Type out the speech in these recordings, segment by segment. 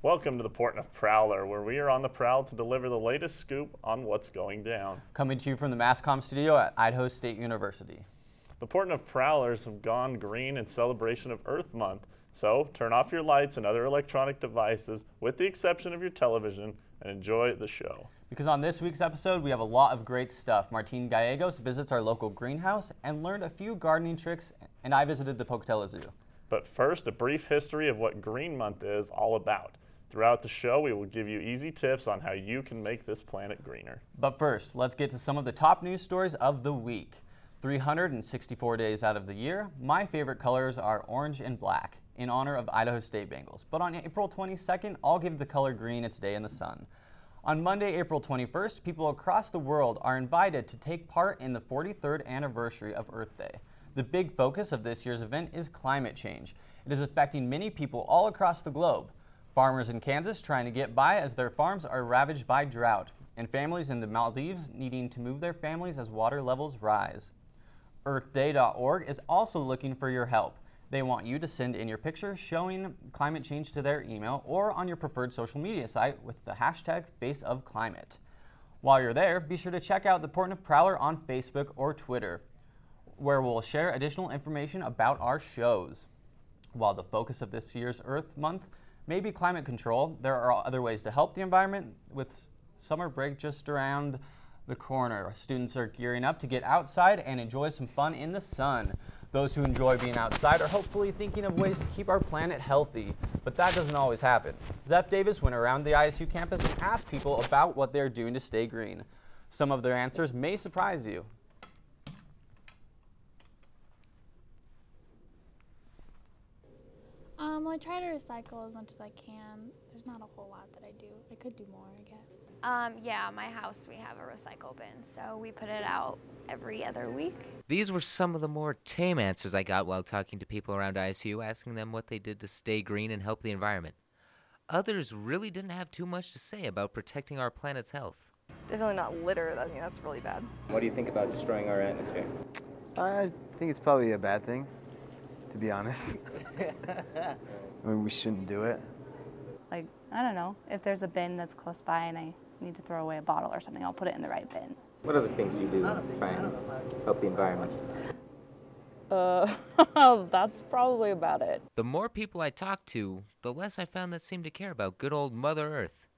Welcome to the Portneuf Prowler, where we are on the prowl to deliver the latest scoop on what's going down. Coming to you from the MassComm studio at Idaho State University. The Portneuf Prowlers have gone green in celebration of Earth Month, so turn off your lights and other electronic devices, with the exception of your television, and enjoy the show. Because on this week's episode, we have a lot of great stuff. Martine Gallegos visits our local greenhouse and learned a few gardening tricks, and I visited the Pocatello Zoo. But first, a brief history of what Green Month is all about. Throughout the show, we will give you easy tips on how you can make this planet greener. But first, let's get to some of the top news stories of the week. 364 days out of the year, my favorite colors are orange and black, in honor of Idaho State Bengals. But on April 22nd, I'll give the color green its day in the sun. On Monday, April 21st, people across the world are invited to take part in the 43rd anniversary of Earth Day. The big focus of this year's event is climate change. It is affecting many people all across the globe. Farmers in Kansas trying to get by as their farms are ravaged by drought, and families in the Maldives needing to move their families as water levels rise. EarthDay.org is also looking for your help. They want you to send in your picture showing climate change to their email or on your preferred social media site with the hashtag FaceOfClimate. While you're there, be sure to check out the Portneuf Prowler on Facebook or Twitter, where we'll share additional information about our shows. While the focus of this year's Earth Month may be climate control, there are other ways to help the environment. With summer break just around the corner, students are gearing up to get outside and enjoy some fun in the sun. Those who enjoy being outside are hopefully thinking of ways to keep our planet healthy, but that doesn't always happen. Zeph Davis went around the ISU campus and asked people about what they're doing to stay green. Some of their answers may surprise you. I try to recycle as much as I can. There's not a whole lot that I do. I could do more, I guess. Yeah, my house, we have a recycle bin, so we put it out every other week. These were some of the more tame answers I got while talking to people around ISU, asking them what they did to stay green and help the environment. Others really didn't have too much to say about protecting our planet's health. Definitely not litter. I mean, that's really bad. What do you think about destroying our atmosphere? I think it's probably a bad thing, to be honest. I mean, we shouldn't do it. Like, I don't know, if there's a bin that's close by and I need to throw away a bottle or something, I'll put it in the right bin. What other things do you do to try and help the environment? That's probably about it. The more people I talked to, the less I found that seemed to care about good old Mother Earth.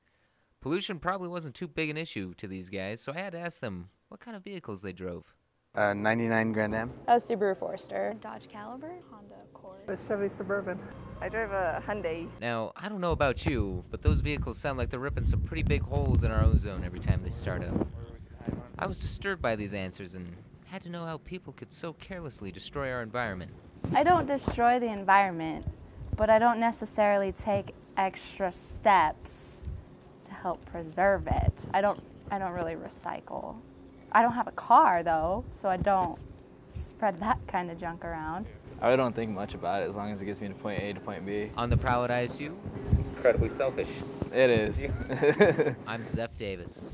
Pollution probably wasn't too big an issue to these guys, so I had to ask them what kind of vehicles they drove. 99 Grand Am. A Subaru Forester. A Dodge Caliber. Honda Accord. A Chevy Suburban. I drive a Hyundai. Now, I don't know about you, but those vehicles sound like they're ripping some pretty big holes in our ozone every time they start up. I was disturbed by these answers and had to know how people could so carelessly destroy our environment. I don't destroy the environment, but I don't necessarily take extra steps to help preserve it. I don't really recycle. I don't have a car though, so I don't spread that kind of junk around. I really don't think much about it as long as it gets me to point A to point B. On the prowl at ISU, It's incredibly selfish. It is. I'm Zeph Davis.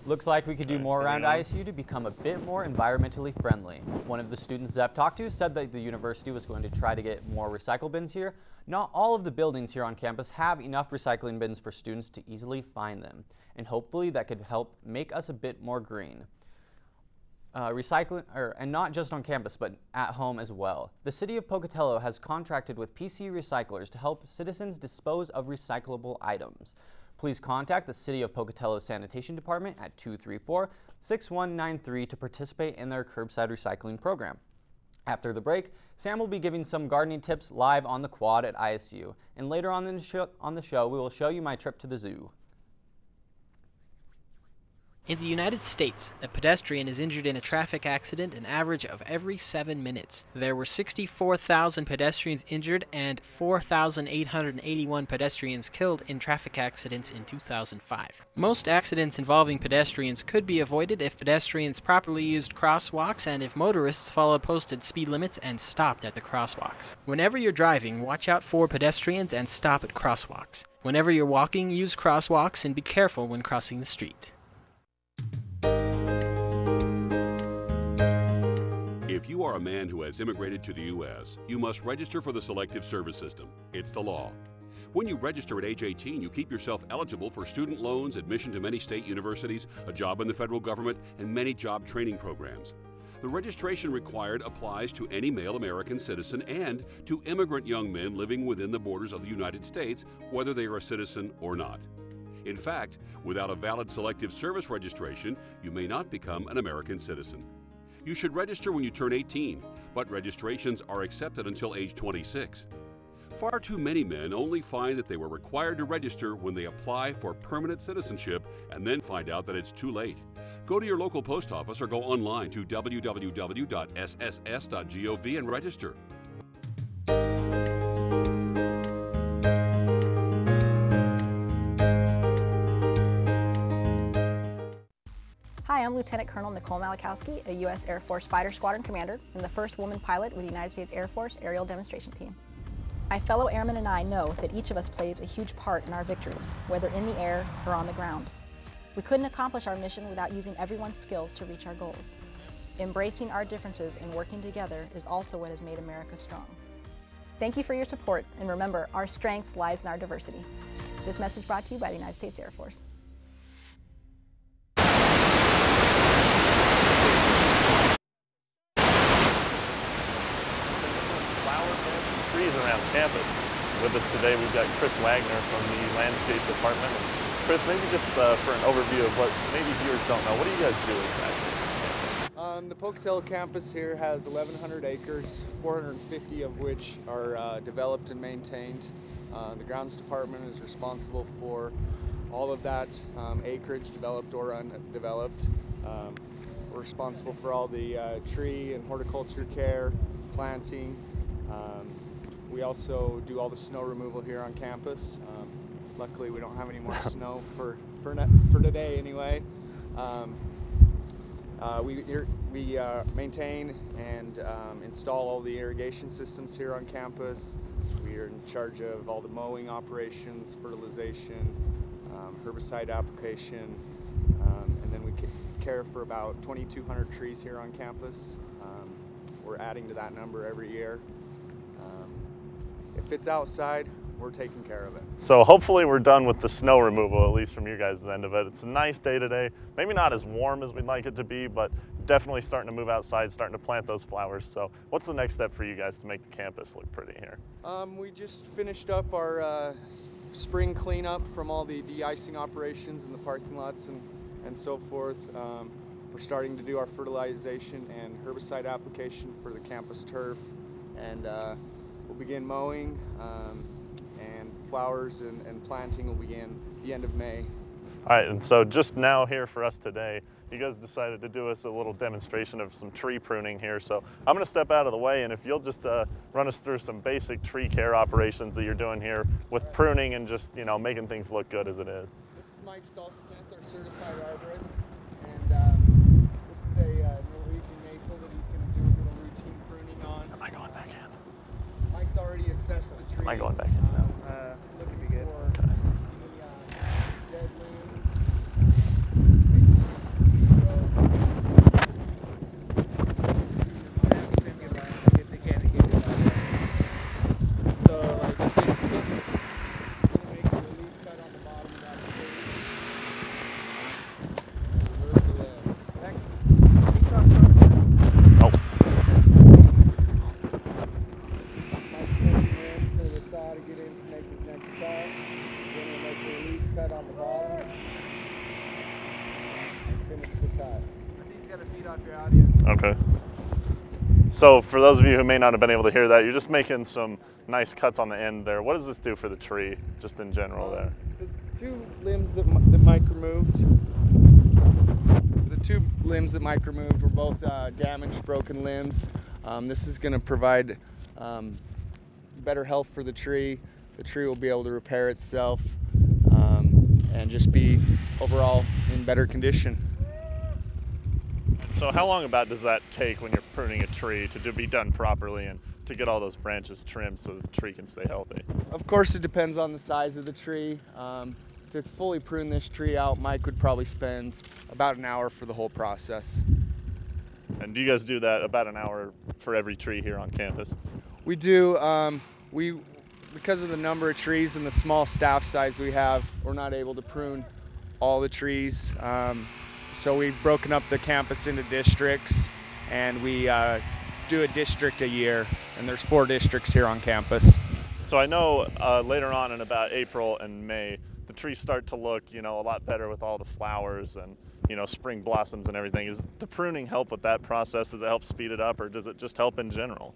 Looks like we could do more around ISU to become a bit more environmentally friendly. One of the students Zeph talked to said that the university was going to try to get more recycle bins here. Not all of the buildings here on campus have enough recycling bins for students to easily find them, and hopefully that could help make us a bit more green. And not just on campus, but at home as well. The city of Pocatello has contracted with PC Recyclers to help citizens dispose of recyclable items. Please contact the City of Pocatello Sanitation Department at 234-6193 to participate in their curbside recycling program. After the break, Sam will be giving some gardening tips live on the quad at ISU, and later on the show, we will show you my trip to the zoo. In the United States, a pedestrian is injured in a traffic accident an average of every 7 minutes. There were 64,000 pedestrians injured and 4,881 pedestrians killed in traffic accidents in 2005. Most accidents involving pedestrians could be avoided if pedestrians properly used crosswalks and if motorists followed posted speed limits and stopped at the crosswalks. Whenever you're driving, watch out for pedestrians and stop at crosswalks. Whenever you're walking, use crosswalks and be careful when crossing the street. If you are a man who has immigrated to the U.S., you must register for the Selective Service System. It's the law. When you register at age 18, you keep yourself eligible for student loans, admission to many state universities, a job in the federal government, and many job training programs. The registration required applies to any male American citizen and to immigrant young men living within the borders of the United States, whether they are a citizen or not. In fact, without a valid Selective Service registration, you may not become an American citizen. You should register when you turn 18, but registrations are accepted until age 26. Far too many men only find that they were required to register when they apply for permanent citizenship and then find out that it's too late. Go to your local post office or go online to www.sss.gov and register. Hi, I'm Lieutenant Colonel Nicole Malachowski, a U.S. Air Force Fighter Squadron Commander and the first woman pilot with the United States Air Force Aerial Demonstration Team. My fellow airmen and I know that each of us plays a huge part in our victories, whether in the air or on the ground. We couldn't accomplish our mission without using everyone's skills to reach our goals. Embracing our differences and working together is also what has made America strong. Thank you for your support, and remember, our strength lies in our diversity. This message brought to you by the United States Air Force. Trees around campus. With us today, we've got Chris Wagner from the Landscape Department. Chris, maybe just for an overview of what maybe viewers don't know, what do you guys do exactly? The Pocatello campus here has 1,100 acres, 450 of which are developed and maintained. The grounds department is responsible for all of that acreage, developed or undeveloped. We're responsible for all the tree and horticulture care, planting. We also do all the snow removal here on campus. Luckily, we don't have any more snow for today anyway. We maintain and install all the irrigation systems here on campus. We are in charge of all the mowing operations, fertilization, herbicide application, and then we care for about 2,200 trees here on campus. We're adding to that number every year. If it's outside, we're taking care of it. So hopefully we're done with the snow removal, at least from your guys' end of it. It's a nice day today. Maybe not as warm as we'd like it to be, but definitely starting to move outside, starting to plant those flowers. So what's the next step for you guys to make the campus look pretty here? We just finished up our spring cleanup from all the de-icing operations in the parking lots and so forth. We're starting to do our fertilization and herbicide application for the campus turf, and we'll begin mowing, and flowers and planting will begin the end of May. All right, and so just now here for us today, you guys decided to do us a little demonstration of some tree pruning here. So I'm gonna step out of the way, and if you'll just run us through some basic tree care operations that you're doing here with pruning and just, you know, making things look good as it is. This is Mike Stallsmith, our certified arborist, and this is a Norwegian maple that he's gonna do a little routine pruning on. Am I going back in? Mike's already assessed the tree. Am I going back in now? Looking to be good. Okay. Dead limbs. Okay. So for those of you who may not have been able to hear that, you're just making some nice cuts on the end there. What does this do for the tree, just in general there? The two limbs that Mike removed, The two limbs that Mike removed were both damaged, broken limbs. This is going to provide better health for the tree. The tree will be able to repair itself and just be overall in better condition. So how long about does that take when you're pruning a tree to be done properly and to get all those branches trimmed so the tree can stay healthy? Of course, it depends on the size of the tree. To fully prune this tree out, Mike would probably spend about an hour for the whole process. And do you guys do that about an hour for every tree here on campus? We do. Because of the number of trees and the small staff size we have, we're not able to prune all the trees. So we've broken up the campus into districts, and we do a district a year, and there's 4 districts here on campus. So I know later on in about April and May, the trees start to look, a lot better with all the flowers and, spring blossoms and everything. Does the pruning help with that process? Does it help speed it up, or does it just help in general?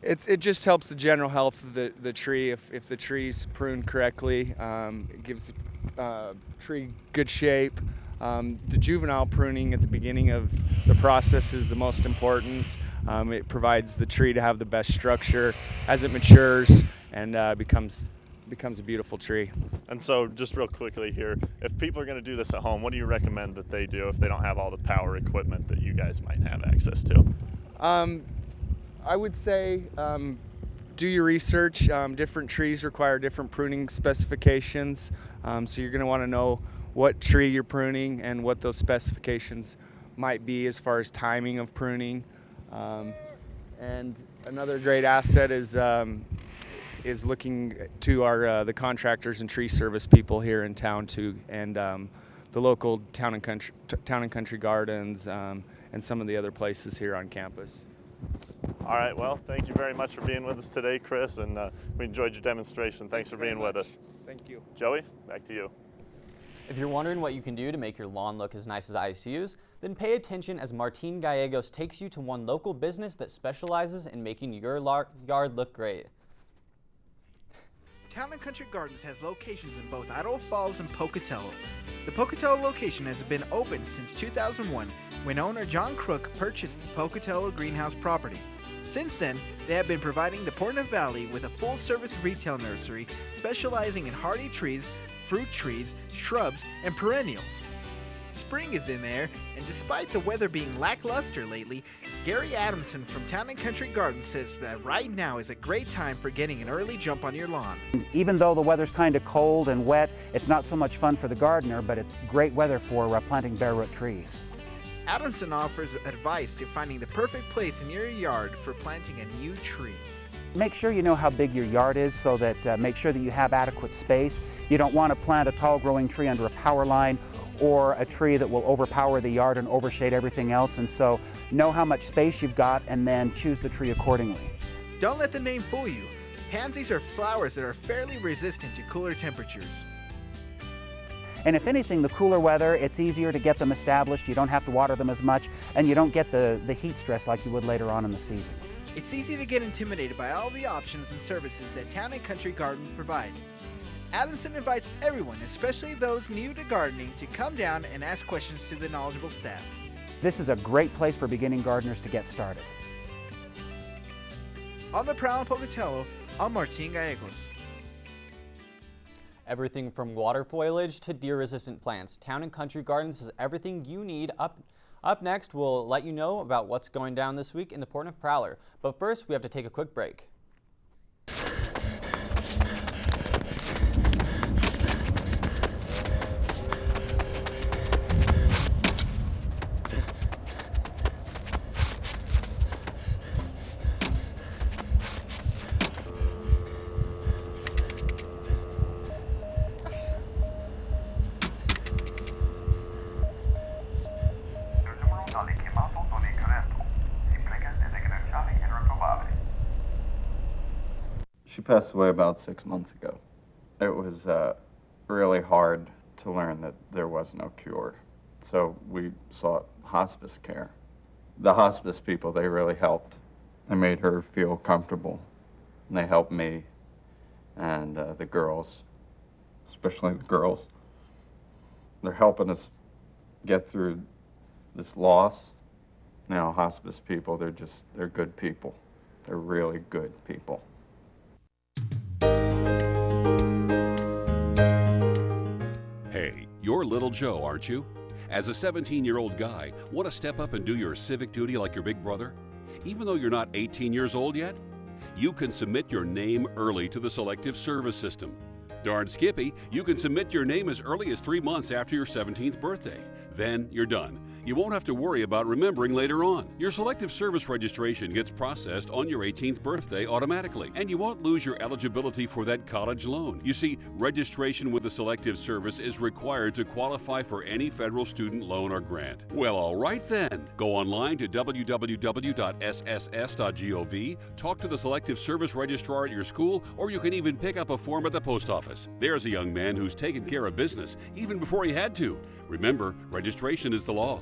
It just helps the general health of the tree. If the tree's pruned correctly, it gives the tree good shape. The juvenile pruning at the beginning of the process is the most important. It provides the tree to have the best structure as it matures and becomes a beautiful tree. And so just real quickly here, if people are going to do this at home, what do you recommend that they do if they don't have all the power equipment that you guys might have access to? I would say do your research. Different trees require different pruning specifications, so you're going to want to know what tree you're pruning and what those specifications might be as far as timing of pruning. And another great asset is looking to the contractors and tree service people here in town too, and the local town and country gardens and some of the other places here on campus. All right, well, thank you very much for being with us today, Chris, and we enjoyed your demonstration. Thanks for being with us. Thank you. Joey, back to you. If you're wondering what you can do to make your lawn look as nice as ICU's, then pay attention as Martin Gallegos takes you to one local business that specializes in making your yard look great. Town & Country Gardens has locations in both Idaho Falls and Pocatello. The Pocatello location has been open since 2001 when owner John Crook purchased the Pocatello greenhouse property. Since then, they have been providing the Portneuf Valley with a full-service retail nursery specializing in hardy trees, fruit trees, shrubs, and perennials. Spring is in there, and despite the weather being lackluster lately, Gary Adamson from Town & Country Gardens says that right now is a great time for getting an early jump on your lawn. Even though the weather's kind of cold and wet, it's not so much fun for the gardener, but it's great weather for planting bare root trees. Adamson offers advice to finding the perfect place in your yard for planting a new tree. Make sure you know how big your yard is so that make sure that you have adequate space. You don't want to plant a tall growing tree under a power line or a tree that will overpower the yard and overshade everything else, and so know how much space you've got and then choose the tree accordingly. Don't let the name fool you. Pansies are flowers that are fairly resistant to cooler temperatures. And if anything, the cooler weather, it's easier to get them established, you don't have to water them as much, and you don't get the heat stress like you would later on in the season. It's easy to get intimidated by all the options and services that Town & Country Gardens provides. Adamson invites everyone, especially those new to gardening, to come down and ask questions to the knowledgeable staff. This is a great place for beginning gardeners to get started. On the Prowl in Pocatello, I'm Martin Gallegos. Everything from water foliage to deer-resistant plants, Town & Country Gardens has everything you need. Up next, we'll let you know about what's going down this week in the Portneuf Prowler. But first, we have to take a quick break. She passed away about 6 months ago. It was really hard to learn that there was no cure. So we sought hospice care. The hospice people, they really helped. They made her feel comfortable. And they helped me and the girls, especially the girls. They're helping us get through this loss. Now, hospice people, they're good people. They're really good people. Hey, you're little Joe, aren't you? As a 17-year-old guy, want to step up and do your civic duty like your big brother? Even though you're not 18 years old yet? You can submit your name early to the Selective Service System. Darn skippy, you can submit your name as early as 3 months after your 17th birthday. Then you're done. You won't have to worry about remembering later on. Your Selective Service registration gets processed on your 18th birthday automatically, and you won't lose your eligibility for that college loan. You see, registration with the Selective Service is required to qualify for any federal student loan or grant. Well, all right then. Go online to www.sss.gov, talk to the Selective Service registrar at your school, or you can even pick up a form at the post office. There's a young man who's taken care of business, even before he had to. Remember, registration is the law.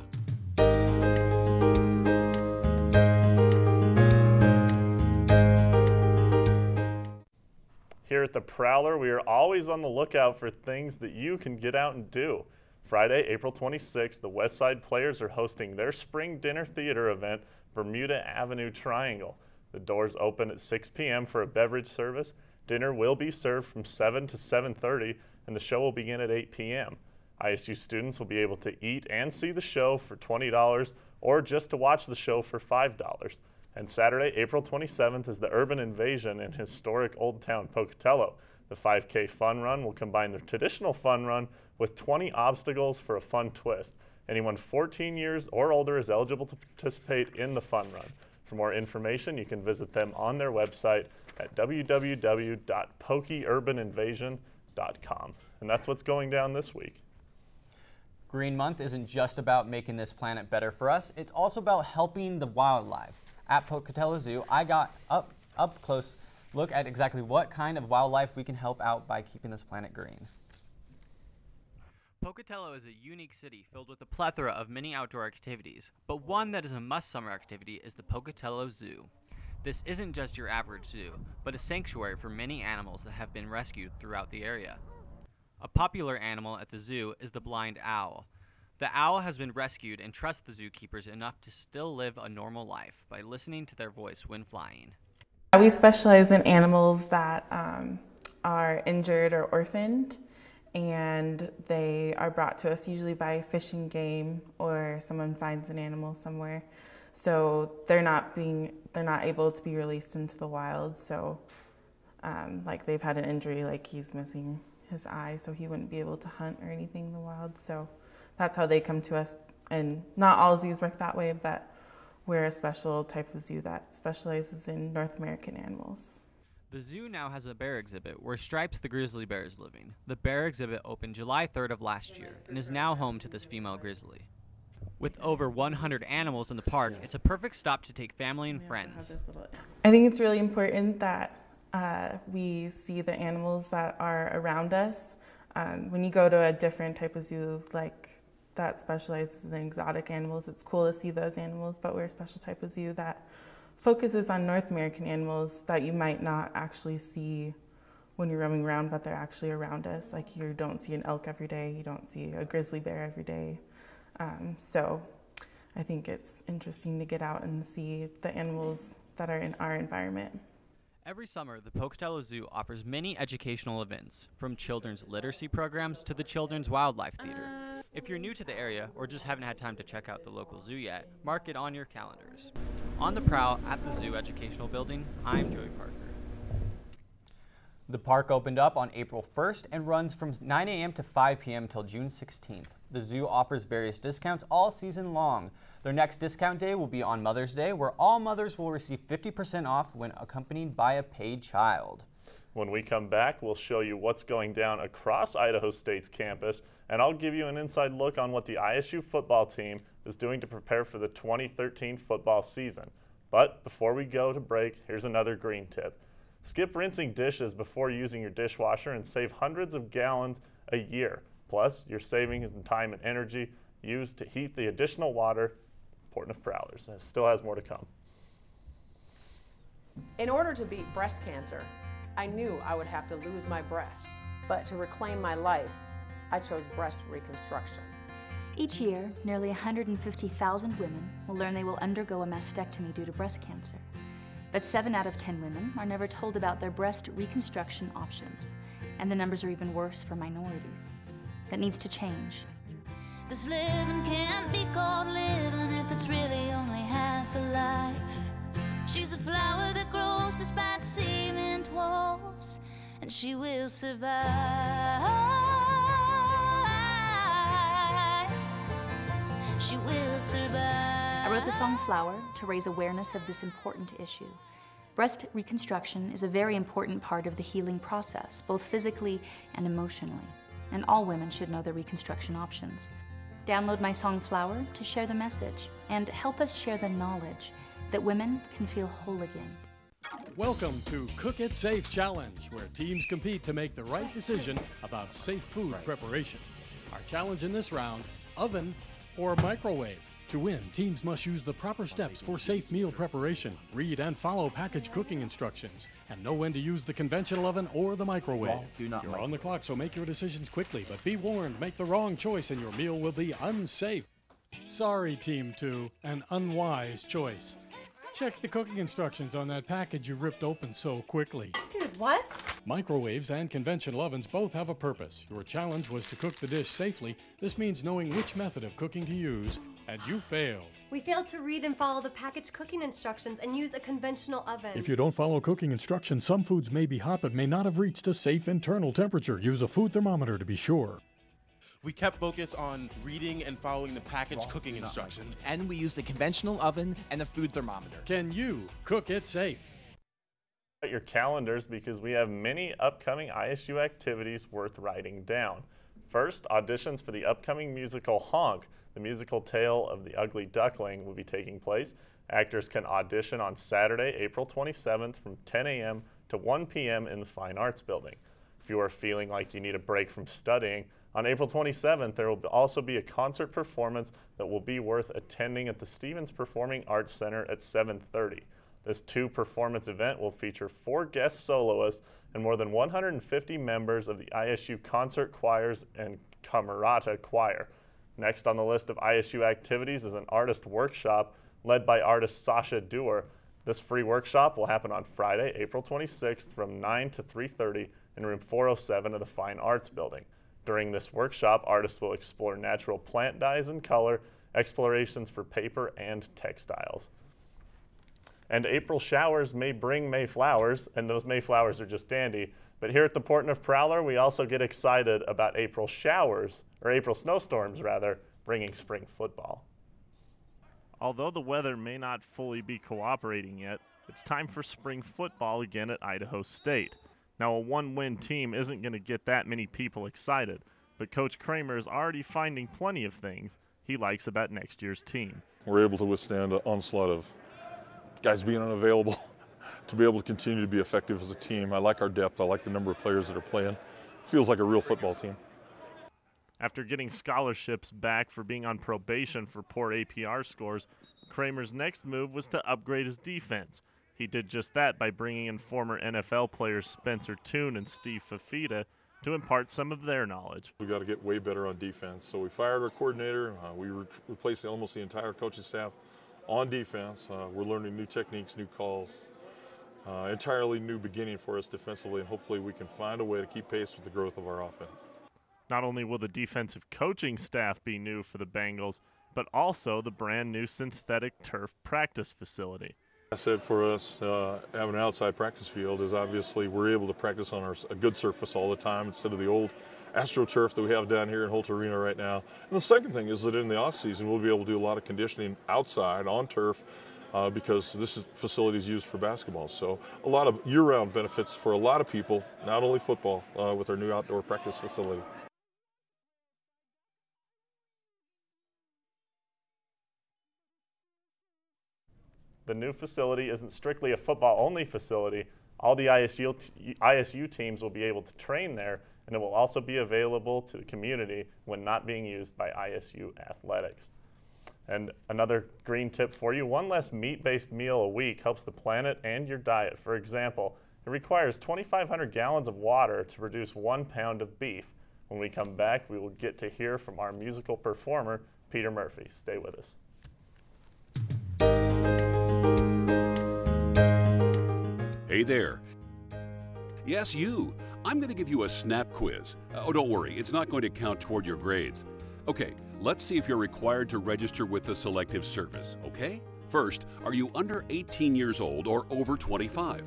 Here at the Prowler, we are always on the lookout for things that you can get out and do. Friday, April 26th, the Westside Players are hosting their spring dinner theater event, Bermuda Avenue Triangle. The doors open at 6 p.m. for a beverage service. Dinner will be served from 7 to 7:30, and the show will begin at 8 p.m. ISU students will be able to eat and see the show for $20 or just to watch the show for $5. And Saturday, April 27th is the Urban Invasion in historic Old Town Pocatello. The 5K fun run will combine the traditional fun run with 20 obstacles for a fun twist. Anyone 14 years or older is eligible to participate in the fun run. For more information, you can visit them on their website at www.pokeyurbaninvasion.com. And that's what's going down this week. Green Month isn't just about making this planet better for us, it's also about helping the wildlife. At Pocatello Zoo, I got up close look at exactly what kind of wildlife we can help out by keeping this planet green. Pocatello is a unique city filled with a plethora of many outdoor activities, but one that is a must summer activity is the Pocatello Zoo. This isn't just your average zoo, but a sanctuary for many animals that have been rescued throughout the area. A popular animal at the zoo is the blind owl. The owl has been rescued and trusts the zookeepers enough to still live a normal life by listening to their voice when flying. We specialize in animals that are injured or orphaned, and they are brought to us usually by Fish and Game, or someone finds an animal somewhere. So they're not able to be released into the wild. So like they've had an injury, like he's missing his eye, so he wouldn't be able to hunt or anything in the wild. So that's how they come to us. And not all zoos work that way, but we're a special type of zoo that specializes in North American animals. The zoo now has a bear exhibit where Stripes the grizzly bear is living. The bear exhibit opened July 3rd of last year and is now home to this female grizzly. With over 100 animals in the park, it's a perfect stop to take family and friends. I think it's really important that we see the animals that are around us. When you go to a different type of zoo like that specializes in exotic animals, it's cool to see those animals, but we're a special type of zoo that focuses on North American animals that you might not actually see when you're roaming around, but they're actually around us. Like you don't see an elk every day, you don't see a grizzly bear every day. So I think it's interesting to get out and see the animals that are in our environment. Every summer, the Pocatello Zoo offers many educational events, from children's literacy programs to the Children's Wildlife Theater. If you're new to the area or just haven't had time to check out the local zoo yet, mark it on your calendars. On the prowl at the Zoo Educational Building, I'm Joey Parker. The park opened up on April 1st and runs from 9 a.m. to 5 p.m. till June 16th. The zoo offers various discounts all season long. Their next discount day will be on Mother's Day, where all mothers will receive 50% off when accompanied by a paid child. When we come back, we'll show you what's going down across Idaho State's campus, and I'll give you an inside look on what the ISU football team is doing to prepare for the 2013 football season. But before we go to break, here's another green tip. Skip rinsing dishes before using your dishwasher and save hundreds of gallons a year. Plus, you're saving in time and energy used to heat the additional water. Portneuf Prowlers still has more to come. In order to beat breast cancer, I knew I would have to lose my breasts. But to reclaim my life, I chose breast reconstruction. Each year, nearly 150,000 women will learn they will undergo a mastectomy due to breast cancer. But 7 out of 10 women are never told about their breast reconstruction options, and the numbers are even worse for minorities. That needs to change. This living can't be called living if it's really only half a life. She's a flower that grows despite cement walls, and she will survive. She will survive. I wrote the song Flower to raise awareness of this important issue. Breast reconstruction is a very important part of the healing process, both physically and emotionally, and all women should know their reconstruction options. Download my song Flower to share the message and help us share the knowledge that women can feel whole again. Welcome to Cook It Safe Challenge, where teams compete to make the right decision about safe food preparation. Our challenge in this round, oven or microwave. To win, teams must use the proper steps for safe meal preparation, read and follow package cooking instructions, and know when to use the conventional oven or the microwave. You're on the clock, so make your decisions quickly, but be warned, make the wrong choice and your meal will be unsafe. Sorry, Team 2, an unwise choice. Check the cooking instructions on that package you ripped open so quickly. Dude, what? Microwaves and conventional ovens both have a purpose. Your challenge was to cook the dish safely. This means knowing which method of cooking to use, and you failed. We failed to read and follow the package cooking instructions and use a conventional oven. If you don't follow cooking instructions, some foods may be hot but may not have reached a safe internal temperature. Use a food thermometer to be sure. We kept focus on reading and following the package cooking instructions. And we used a conventional oven and a food thermometer. Can you cook it safe? At your calendars, because we have many upcoming ISU activities worth writing down. First, auditions for the upcoming musical Honk, the musical tale of the Ugly Duckling, will be taking place. Actors can audition on Saturday, April 27th from 10 a.m. to 1 p.m. in the Fine Arts Building. If you are feeling like you need a break from studying, on April 27th, there will also be a concert performance that will be worth attending at the Stevens Performing Arts Center at 7:30. This 2-performance event will feature 4 guest soloists and more than 150 members of the ISU concert choirs and Camerata Choir. Next on the list of ISU activities is an artist workshop led by artist Sasha Dewar. This free workshop will happen on Friday, April 26th from 9 to 3:30 in room 407 of the Fine Arts Building. During this workshop, artists will explore natural plant dyes and color, explorations for paper and textiles. And April showers may bring May flowers, and those May flowers are just dandy. But here at the Portneuf Prowler, we also get excited about April showers, or April snowstorms rather, bringing spring football. Although the weather may not fully be cooperating yet, it's time for spring football again at Idaho State. Now, a one-win team isn't going to get that many people excited, but Coach Kramer is already finding plenty of things he likes about next year's team. We're able to withstand an onslaught of guys being unavailable to be able to continue to be effective as a team. I like our depth. I like the number of players that are playing. Feels like a real football team. After getting scholarships back for being on probation for poor APR scores, Kramer's next move was to upgrade his defense. He did just that by bringing in former NFL players Spencer Toon and Steve Fafita to impart some of their knowledge. We got to get way better on defense. So we fired our coordinator. We replaced almost the entire coaching staff on defense. We're learning new techniques, new calls, entirely new beginning for us defensively, and hopefully we can find a way to keep pace with the growth of our offense. Not only will the defensive coaching staff be new for the Bengals, but also the brand new synthetic turf practice facility. I said for us, having an outside practice field is obviously we're able to practice on a good surface all the time instead of the old AstroTurf that we have down here in Holt Arena right now. And the second thing is that in the off season we'll be able to do a lot of conditioning outside on turf because this facility is used for basketball. So a lot of year-round benefits for a lot of people, not only football, with our new outdoor practice facility. The new facility isn't strictly a football-only facility. All the ISU teams will be able to train there, and it will also be available to the community when not being used by ISU athletics. And another green tip for you, one less meat-based meal a week helps the planet and your diet. For example, it requires 2,500 gallons of water to produce 1 pound of beef. When we come back, we will get to hear from our musical performer, Peter Murphy. Stay with us. Hey there. Yes, you. I'm going to give you a snap quiz. Oh, don't worry, it's not going to count toward your grades. Okay, let's see if you're required to register with the Selective Service, okay? First, are you under 18 years old or over 25?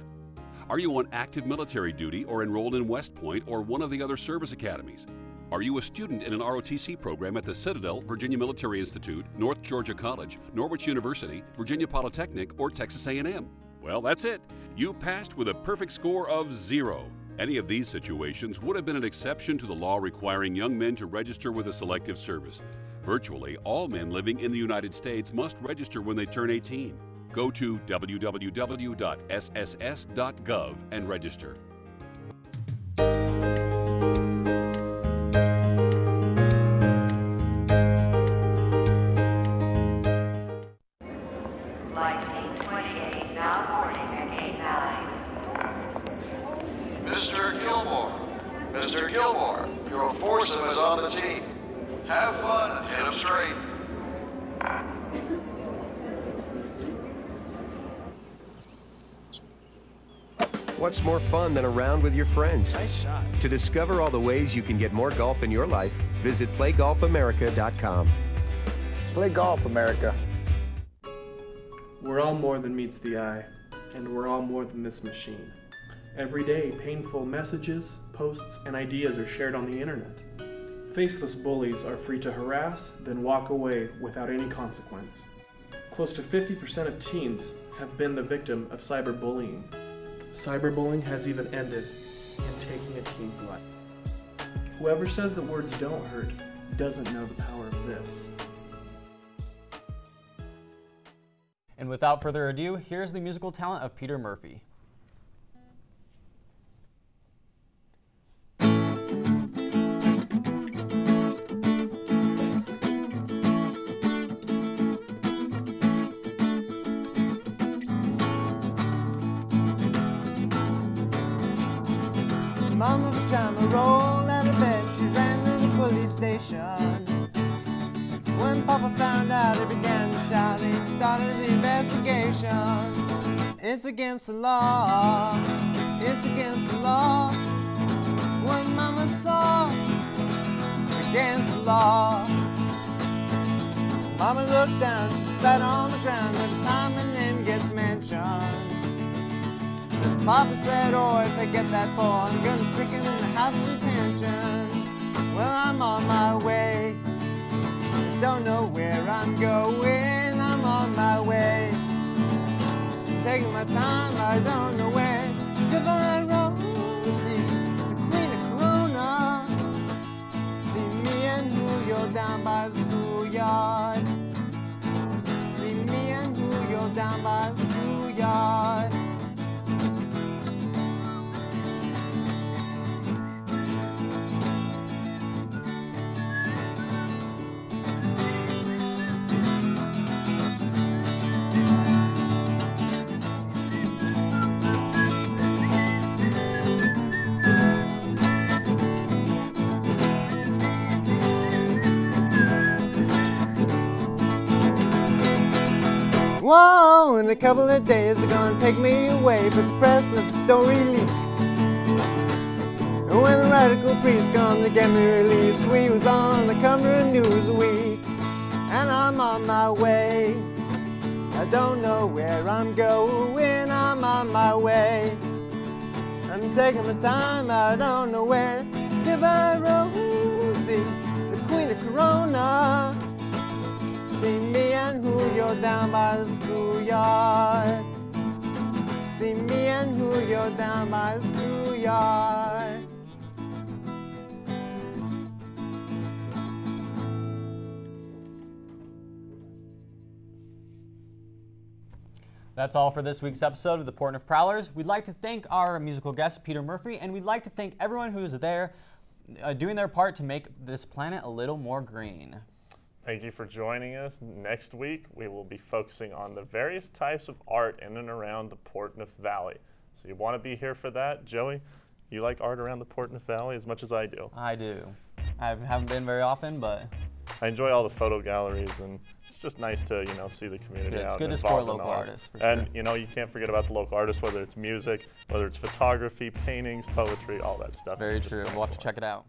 Are you on active military duty or enrolled in West Point or one of the other service academies? Are you a student in an ROTC program at the Citadel, Virginia Military Institute, North Georgia College, Norwich University, Virginia Polytechnic, or Texas A&M? Well, that's it. You passed with a perfect score of 0. Any of these situations would have been an exception to the law requiring young men to register with the Selective Service. Virtually all men living in the United States must register when they turn 18. Go to www.sss.gov and register. Flight 828 now boarding at gate 9. Mr. Gilmore, Mr. Gilmore, your foursome is on the tee. Have fun and hit 'em straight. What's more fun than a round with your friends? Nice shot. To discover all the ways you can get more golf in your life, visit playgolfamerica.com. Play golf, America. We're all more than meets the eye, and we're all more than this machine. Every day, painful messages, posts, and ideas are shared on the internet. Faceless bullies are free to harass, then walk away without any consequence. Close to 50% of teens have been the victim of cyberbullying. Cyberbullying has even ended in taking a teen's life. Whoever says that words don't hurt doesn't know the power of this. And without further ado, here's the musical talent of Peter Murphy. Mama pajama rolled out of bed, she ran to the police station. When Papa found out, he began to shout, he started the investigation. It's against the law, it's against the law. What Mama saw, it's against the law. Mama looked down, she spat on the ground, every time her name gets mentioned. Papa said, oh, if I get that boy, I'm gonna stick him in the house of detention. Well, I'm on my way. Don't know where I'm going. I'm on my way. Taking my time, I don't know where. Goodbye, Rosie, the queen of Corona. See me and Julio down by the schoolyard. See me and Julio down by the schoolyard. Whoa, in a couple of days they're gonna take me away, but the press let the story leak. And when the radical priests come to get me released, we was on the cover of Newsweek. And I'm on my way. I don't know where I'm going, I'm on my way. I'm taking my time, I don't know where. Goodbye, Rosie, the queen of Corona. See me and Julio down by the schoolyard. See me and Julio down by the schoolyard. That's all for this week's episode of the Portneuf Prowlers. We'd like to thank our musical guest, Peter Murphy, and we'd like to thank everyone who's there doing their part to make this planet a little more green. Thank you for joining us. Next week, we will be focusing on the various types of art in and around the Portneuf Valley. So you want to be here for that. Joey, you like art around the Portneuf Valley as much as I do. I do. I haven't been very often, but I enjoy all the photo galleries, and it's just nice to, you know, see the community out. It's good and to support involved in local art. artists, for And, sure. you know, you can't forget about the local artists, whether it's music, whether it's photography, paintings, poetry, all that stuff. Very true. We'll have to check it out.